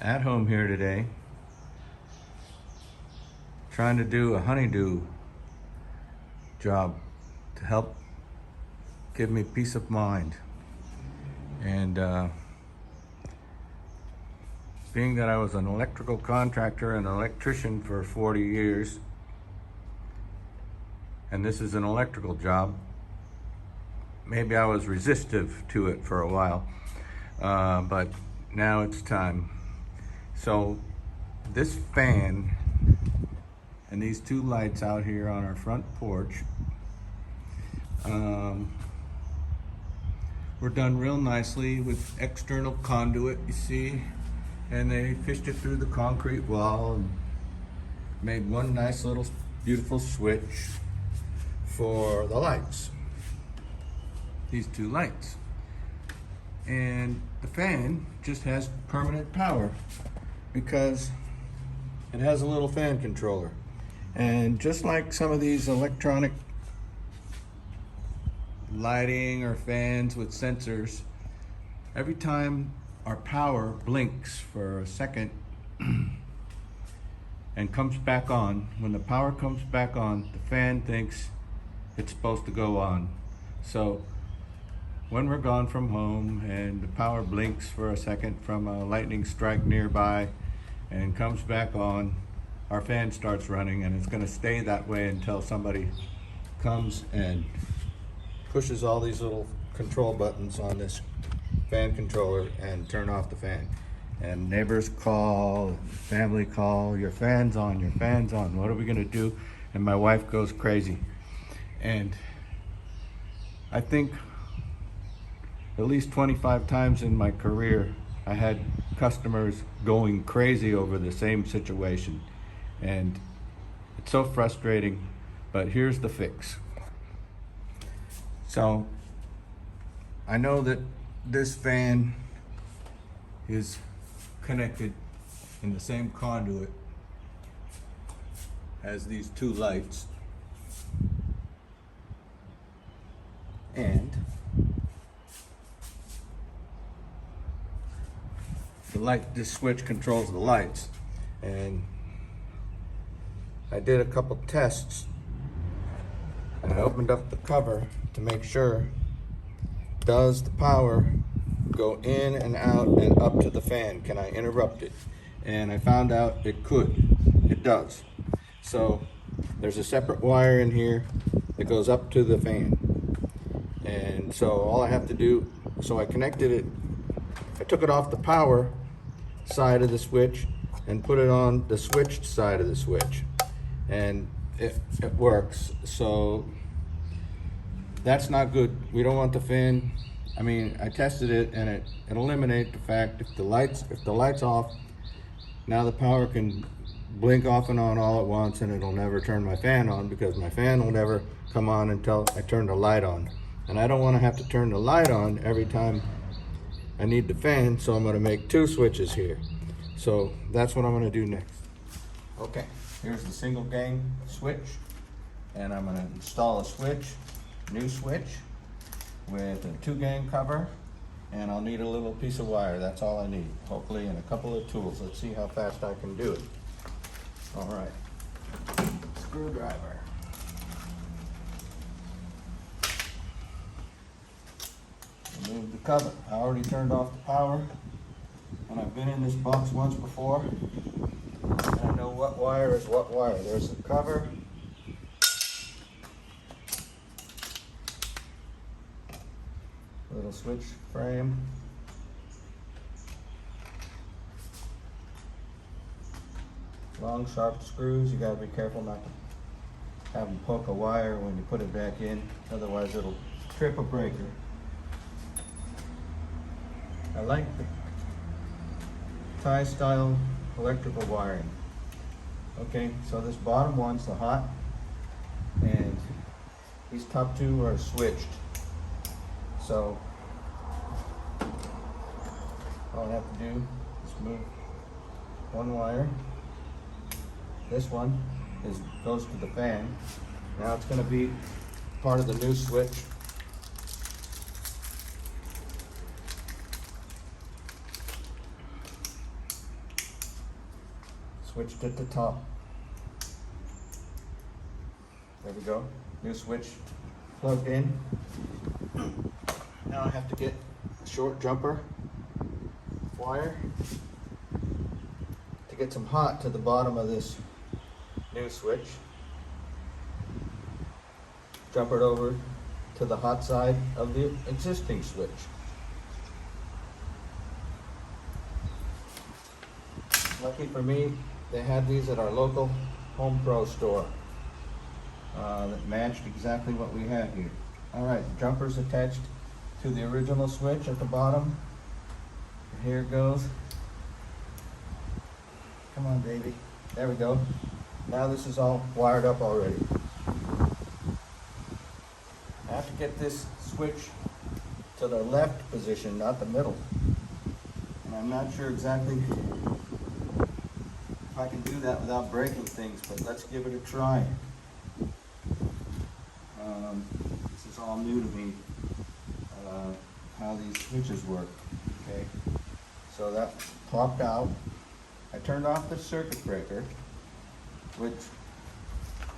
At home here today, trying to do a honeydew job to help give me peace of mind. And being that I was an electrical contractor and electrician for 40 years, and this is an electrical job, maybe I was resistive to it for a while, but now it's time. So this fan and these two lights out here on our front porch were done real nicely with external conduit, you see, and they fished it through the concrete wall and made one nice little beautiful switch for the lights, these two lights. And the fan just has permanent power because it has a little fan controller. And just like some of these electronic lighting or fans with sensors, every time our power blinks for a second and comes back on, when the power comes back on, the fan thinks it's supposed to go on. So when we're gone from home and the power blinks for a second from a lightning strike nearby and comes back on, our fan starts running, and it's going to stay that way until somebody comes and pushes all these little control buttons on this fan controller and turn off the fan. And neighbors call, family call, your fan's on, your fan's on, what are we going to do? And my wife goes crazy. And I think at least 25 times in my career, I had customers going crazy over the same situation. And it's so frustrating, but here's the fix. So I know that this fan is connected in the same conduit as these two lights. And this switch controls the lights. And I did a couple tests, and I opened up the cover to make sure, does the power go in and out and up to the fan? Can I interrupt it? And I found out it could. It does. So there's a separate wire in here that goes up to the fan. And so all I have to do, so I connected it, I took it off the power side of the switch and put it on the switched side of the switch. And it works. So that's not good. We don't want the fan. I mean, I tested it, and it eliminated the fact if the light's off, now the power can blink off and on all at once, and it'll never turn my fan on, because my fan will never come on until I turn the light on. And I don't want to have to turn the light on every time I need the fan, so I'm going to make two switches here. So that's what I'm going to do next. Okay, here's the single gang switch, and I'm going to install a switch, new switch, with a 2-gang cover, and I'll need a little piece of wire. That's all I need, hopefully, and a couple of tools. Let's see how fast I can do it. All right, screwdriver. Remove the cover. I already turned off the power, and I've been in this box once before, and I know what wire is what wire. There's the cover. Little switch frame. Long sharp screws. You gotta be careful not to have them poke a wire when you put it back in, otherwise it'll trip a breaker. I like the Thai style electrical wiring. Okay, so this bottom one's the hot, and these top two are switched. So all I have to do is move one wire. This one goes to the fan. Now it's going to be part of the new switch. switched at the top. There we go. New switch plugged in. Now I have to get a short jumper wire to get some hot to the bottom of this new switch. Jumper it over to the hot side of the existing switch. Lucky for me, they had these at our local Home Pro store that matched exactly what we had here. Alright, jumper's attached to the original switch at the bottom. And here it goes. Come on, baby. There we go. Now this is all wired up already. I have to get this switch to the left position, not the middle. And I'm not sure exactly if I can do that without breaking things, but let's give it a try. This is all new to me, how these switches work. Okay, so that popped out. I turned off the circuit breaker, which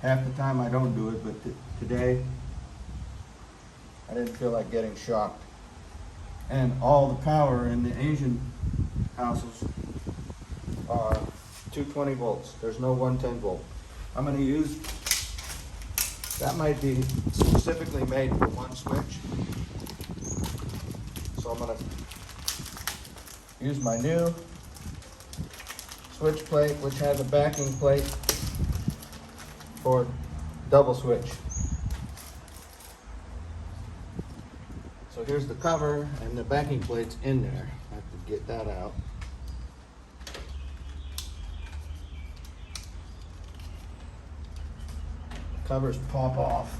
half the time I don't do it, but today I didn't feel like getting shocked. And all the power in the Asian houses are 220 volts. There's no 110 volt. I'm going to use, that might be specifically made for one switch. So I'm going to use my new switch plate, which has a backing plate for double switch. So here's the cover, and the backing plate's in there. I have to get that out. Covers pop off.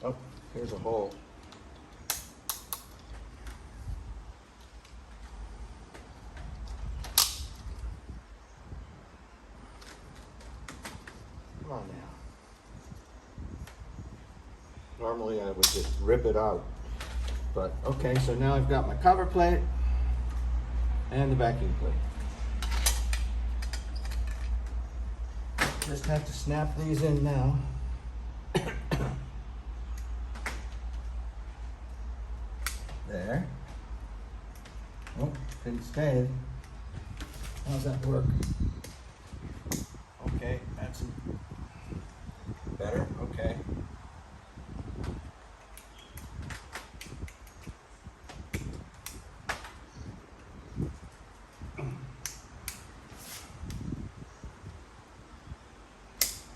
Oh, here's a hole. Come on now. Normally I would just rip it out, but okay, so now I've got my cover plate and the backing plate. Just have to snap these in now. There. Oh, didn't stay. How's that work? Okay, that's better. Okay.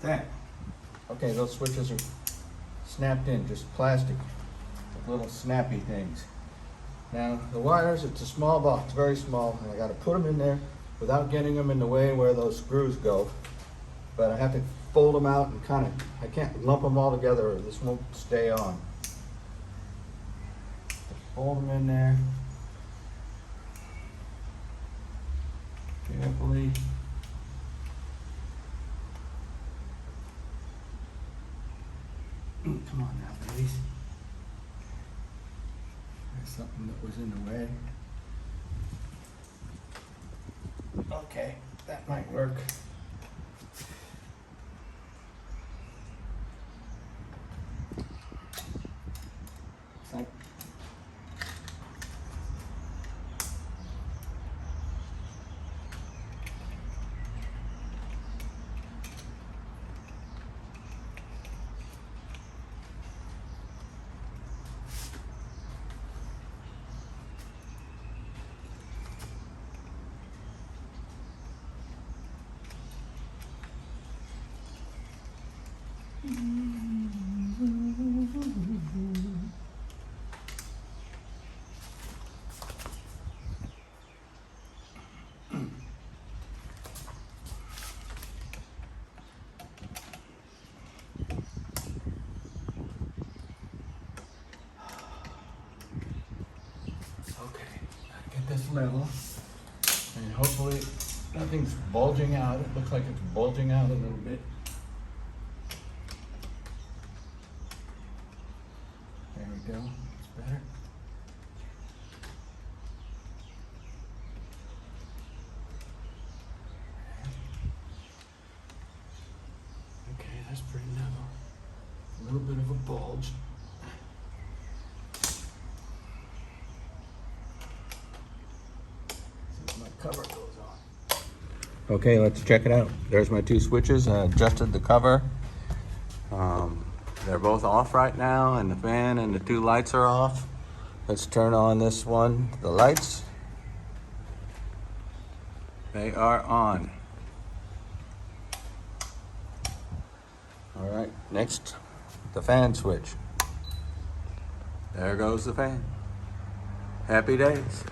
That. Okay, those switches are snapped in, just plastic, with little snappy things. Now, the wires, it's a small box, very small, and I got to put them in there without getting them in the way where those screws go. But I have to fold them out and kind of, I can't lump them all together or this won't stay on. Fold them in there carefully. Come on now, ladies. There's something that was in the way. Okay, that might work. Like this level, and hopefully Nothing's bulging out. It looks like it's bulging out a little bit. There we go. It's better. Okay, that's pretty level. A little bit of a bulge. Since my cover goes on. Okay, let's check it out. There's my two switches. I adjusted the cover. They're both off right now, and the fan and the two lights are off. Let's turn on this one, the lights. They are on. All right, next, the fan switch. There goes the fan. Happy days.